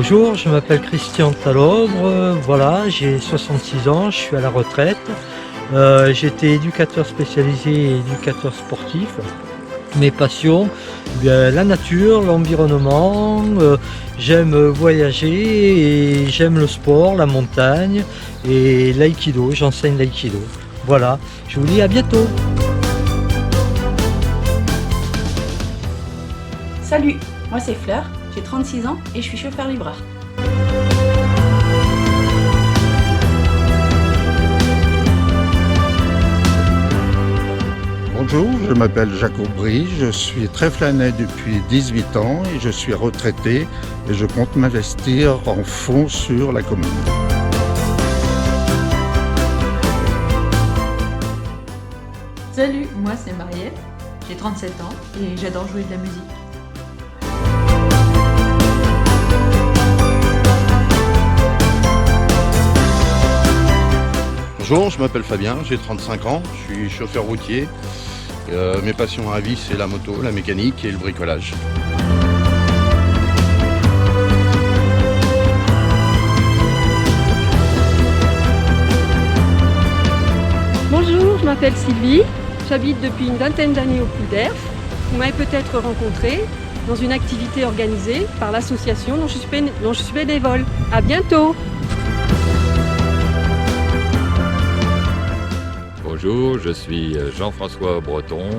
Bonjour, je m'appelle Christian Talobre, voilà, j'ai 66 ans, je suis à la retraite. J'étais éducateur spécialisé et éducateur sportif. Mes passions, eh bien, la nature, l'environnement, j'aime voyager et j'aime le sport, la montagne et l'aïkido, j'enseigne l'aïkido. Voilà, je vous dis à bientôt. Salut, moi c'est Fleur, j'ai 36 ans et je suis chauffeur-livreur. Bonjour, je m'appelle Jacques Aubry, je suis trèflanais depuis 18 ans et je suis retraité et je compte m'investir en fond sur la commune. Salut, moi c'est Marielle, j'ai 37 ans et j'adore jouer de la musique. Bonjour, je m'appelle Fabien, j'ai 35 ans, je suis chauffeur routier. Mes passions à vie, c'est la moto, la mécanique et le bricolage. Bonjour, je m'appelle Sylvie, j'habite depuis une vingtaine d'années au Couderf. Vous m'avez peut-être rencontré dans une activité organisée par l'association dont je suis bénévole. À bientôt. Bonjour, je suis Jean-François Breton,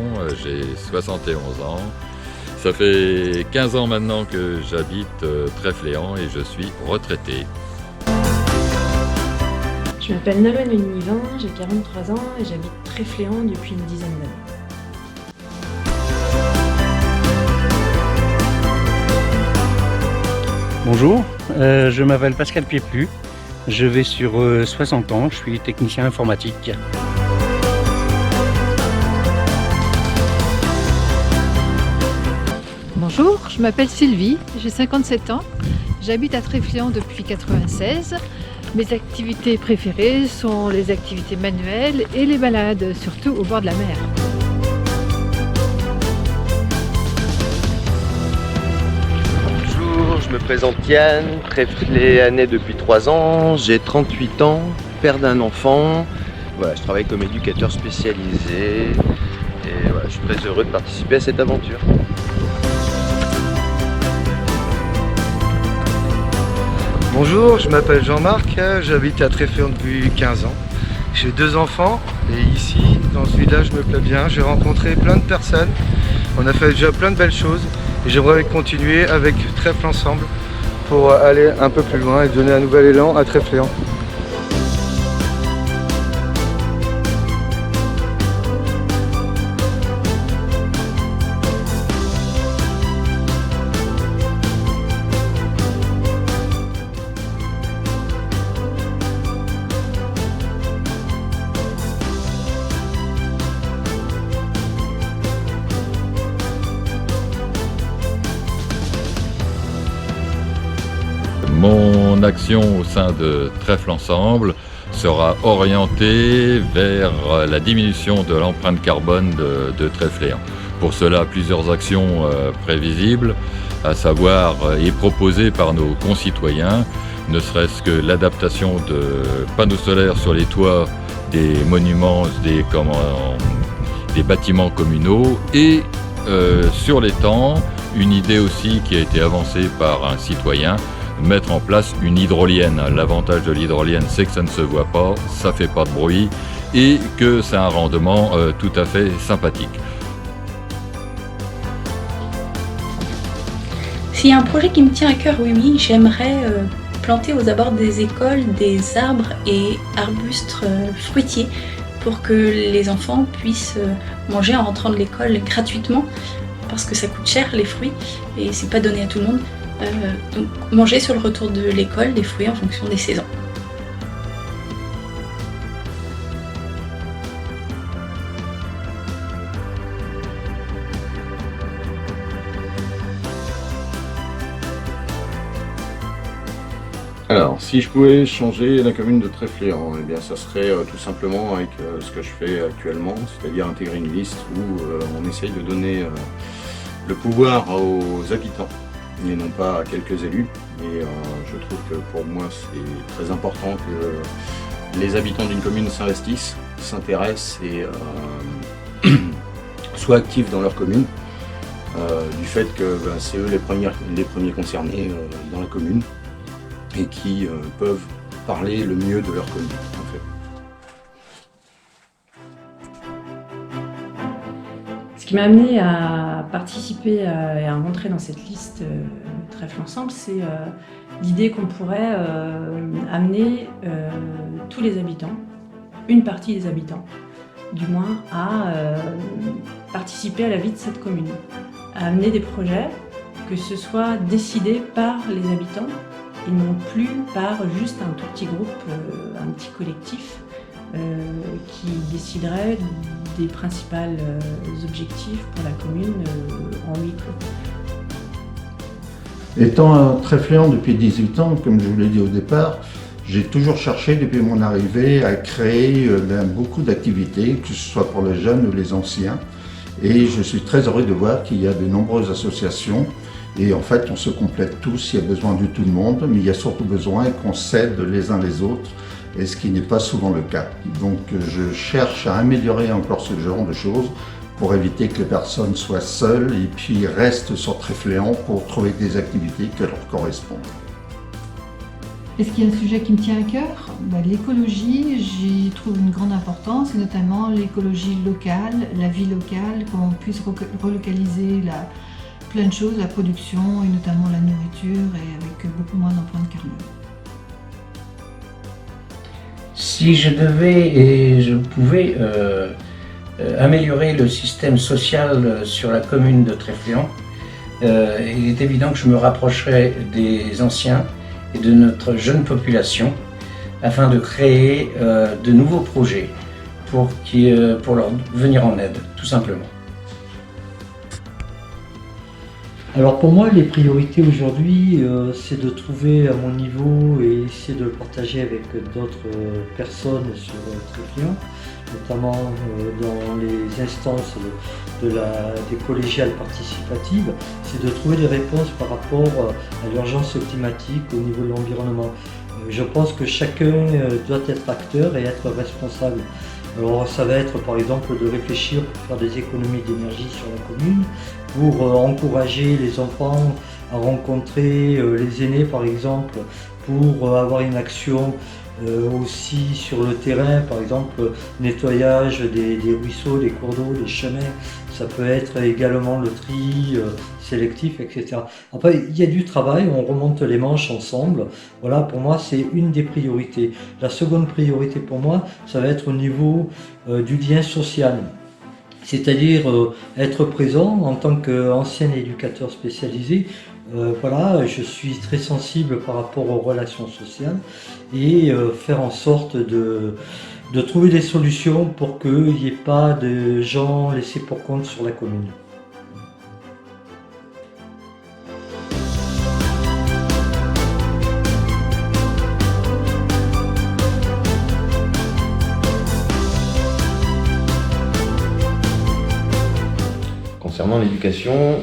j'ai 71 ans. Ça fait 15 ans maintenant que j'habite Tréfléan et je suis retraité. Je m'appelle Nolwenn Univin, j'ai 43 ans et j'habite Tréfléan depuis une dizaine d'années. Bonjour, je m'appelle Pascal Pieplu, je vais sur 60 ans, je suis technicien informatique. Bonjour, je m'appelle Sylvie, j'ai 57 ans, j'habite à Tréfléan depuis 1996. Mes activités préférées sont les activités manuelles et les balades, surtout au bord de la mer. Bonjour, je me présente Yann, tréfléanais depuis 3 ans, j'ai 38 ans, père d'un enfant. Voilà, je travaille comme éducateur spécialisé et voilà, je suis très heureux de participer à cette aventure. Bonjour, je m'appelle Jean-Marc, j'habite à Tréfléan depuis 15 ans. J'ai 2 enfants et ici, dans ce village, je me plais bien. J'ai rencontré plein de personnes, on a fait déjà plein de belles choses et j'aimerais continuer avec Trèfle Ensemble pour aller un peu plus loin et donner un nouvel élan à Tréfléan. Mon action au sein de Trèfle Ensemble sera orientée vers la diminution de l'empreinte carbone de Tréfléan. Pour cela, plusieurs actions prévisibles, à savoir et proposées par nos concitoyens, ne serait-ce que l'adaptation de panneaux solaires sur les toits des monuments, des bâtiments communaux et sur les temps, une idée aussi qui a été avancée par un citoyen, mettre en place une hydrolienne. L'avantage de l'hydrolienne, c'est que ça ne se voit pas, ça fait pas de bruit et que c'est un rendement tout à fait sympathique. S'il y a un projet qui me tient à cœur, oui, j'aimerais planter aux abords des écoles des arbres et arbustes fruitiers pour que les enfants puissent manger en rentrant de l'école gratuitement parce que ça coûte cher les fruits et c'est pas donné à tout le monde. Donc manger sur le retour de l'école des fruits en fonction des saisons. Alors, si je pouvais changer la commune de Tréfléan, eh bien, ça serait tout simplement avec ce que je fais actuellement, c'est-à-dire intégrer une liste où on essaye de donner le pouvoir aux habitants et non pas à quelques élus. Et je trouve que pour moi c'est très important que les habitants d'une commune s'investissent, s'intéressent et soient actifs dans leur commune, du fait que c'est eux les premiers concernés dans la commune et qui peuvent parler le mieux de leur commune en fait. Ce qui m'a amené à participer et à rentrer dans cette liste Trèfle Ensemble, c'est l'idée qu'on pourrait amener tous les habitants, une partie des habitants du moins, à participer à la vie de cette commune, à amener des projets, que ce soit décidé par les habitants et non plus par juste un tout petit groupe, un petit collectif qui déciderait des principaux objectifs pour la commune en huis clos. Étant Tréfléan depuis 18 ans, comme je vous l'ai dit au départ, j'ai toujours cherché depuis mon arrivée à créer beaucoup d'activités, que ce soit pour les jeunes ou les anciens. Et je suis très heureux de voir qu'il y a de nombreuses associations. Et en fait, on se complète tous, il y a besoin de tout le monde, mais il y a surtout besoin qu'on s'aide les uns les autres, et ce qui n'est pas souvent le cas. Donc je cherche à améliorer encore ce genre de choses pour éviter que les personnes soient seules et puis restent sur Tréfléan pour trouver des activités qui leur correspondent. Est-ce qu'il y a un sujet qui me tient à cœur? L'écologie, j'y trouve une grande importance, et notamment l'écologie locale, la vie locale, qu'on puisse relocaliser plein de choses, la production et notamment la nourriture, et avec beaucoup moins d'empreintes carbone. Si je devais et je pouvais améliorer le système social sur la commune de Tréfléan, il est évident que je me rapprocherais des anciens et de notre jeune population afin de créer de nouveaux projets pour leur venir en aide, tout simplement. Alors pour moi, les priorités aujourd'hui, c'est de trouver à mon niveau et essayer de le partager avec d'autres personnes sur Tréfléan, notamment dans les instances des collégiales participatives, c'est de trouver des réponses par rapport à l'urgence climatique au niveau de l'environnement. Je pense que chacun doit être acteur et être responsable. Alors ça va être par exemple de réfléchir pour faire des économies d'énergie sur la commune, pour encourager les enfants à rencontrer les aînés par exemple, pour avoir une action aussi sur le terrain, par exemple nettoyage des ruisseaux, des cours d'eau, des chemins. Ça peut être également le tri sélectif, etc. Après, il y a du travail, on remonte les manches ensemble. Voilà, pour moi, c'est une des priorités. La seconde priorité pour moi, ça va être au niveau du lien social. C'est-à-dire être présent en tant qu'ancien éducateur spécialisé. Voilà, je suis très sensible par rapport aux relations sociales et faire en sorte de trouver des solutions pour qu'il n'y ait pas de gens laissés pour compte sur la commune. Concernant l'éducation,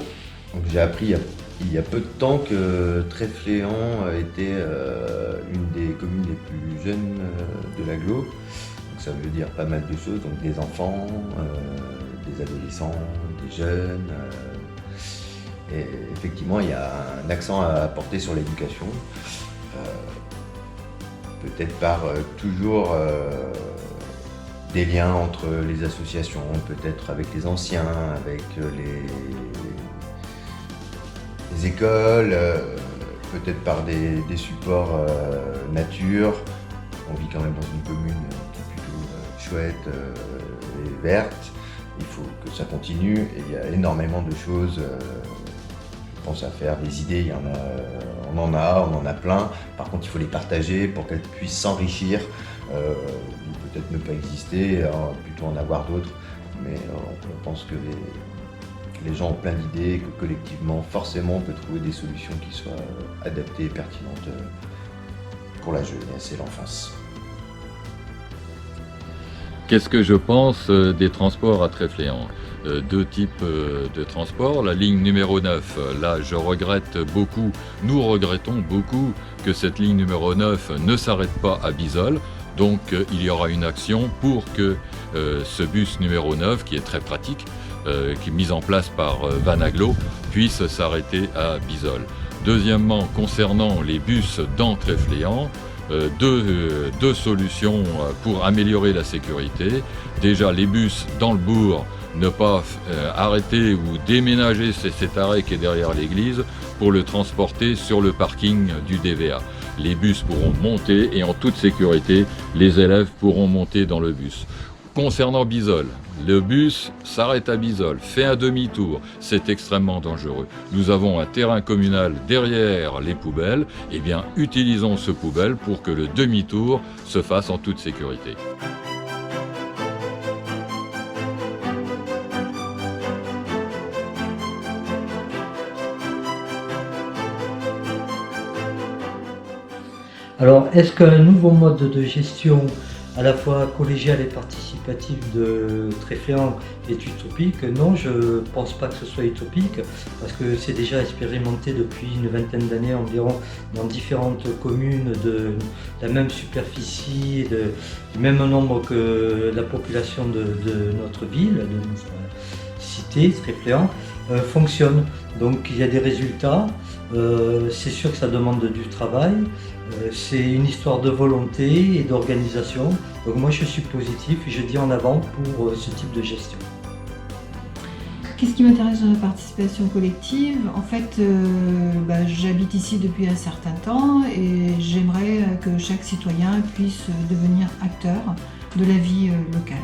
j'ai appris il y a peu de temps que Tréfléan était une des communes les plus jeunes de l'agglo. Ça veut dire pas mal de choses, donc des enfants, des adolescents, des jeunes. Et effectivement, il y a un accent à porter sur l'éducation. Peut-être par toujours des liens entre les associations, peut-être avec les anciens, avec les écoles, peut-être par des supports nature. On vit quand même dans une commune qui est plutôt chouette et verte. Il faut que ça continue et il y a énormément de choses. Je pense à faire des idées, on en a plein. Par contre, il faut les partager pour qu'elles puissent s'enrichir. Peut-être ne pas exister, plutôt en avoir d'autres. Mais on pense que les gens ont plein d'idées et que collectivement, forcément, on peut trouver des solutions qui soient adaptées et pertinentes pour la jeunesse et l'enfance. Qu'est-ce que je pense des transports à Tréfléan? Deux types de transports. La ligne numéro 9, là je regrette beaucoup, nous regrettons beaucoup que cette ligne numéro 9 ne s'arrête pas à Bisol. Donc il y aura une action pour que ce bus numéro 9, qui est très pratique, qui est mis en place par Vanaglo, puisse s'arrêter à Bisol. Deuxièmement, concernant les bus dans Tréfléan, deux solutions pour améliorer la sécurité. Déjà, les bus dans le bourg, ne pas arrêter ou déménager cet arrêt qui est derrière l'église pour le transporter sur le parking du DVA. Les bus pourront monter et en toute sécurité, les élèves pourront monter dans le bus. Concernant Bisol, le bus s'arrête à Bisol, fait un demi-tour, c'est extrêmement dangereux. Nous avons un terrain communal derrière les poubelles, et bien utilisons ce poubelle pour que le demi-tour se fasse en toute sécurité. Alors, est-ce qu'un nouveau mode de gestion à la fois collégiale et participative de Tréfléan est utopique? Non, je ne pense pas que ce soit utopique, parce que c'est déjà expérimenté depuis une vingtaine d'années environ dans différentes communes de la même superficie, du même nombre que la population de notre ville, de notre cité, Tréfléan, fonctionne. Donc il y a des résultats, c'est sûr que ça demande du travail. C'est une histoire de volonté et d'organisation. Donc moi je suis positif et je dis en avant pour ce type de gestion. Qu'est-ce qui m'intéresse dans la participation collective? En fait, j'habite ici depuis un certain temps et j'aimerais que chaque citoyen puisse devenir acteur de la vie locale.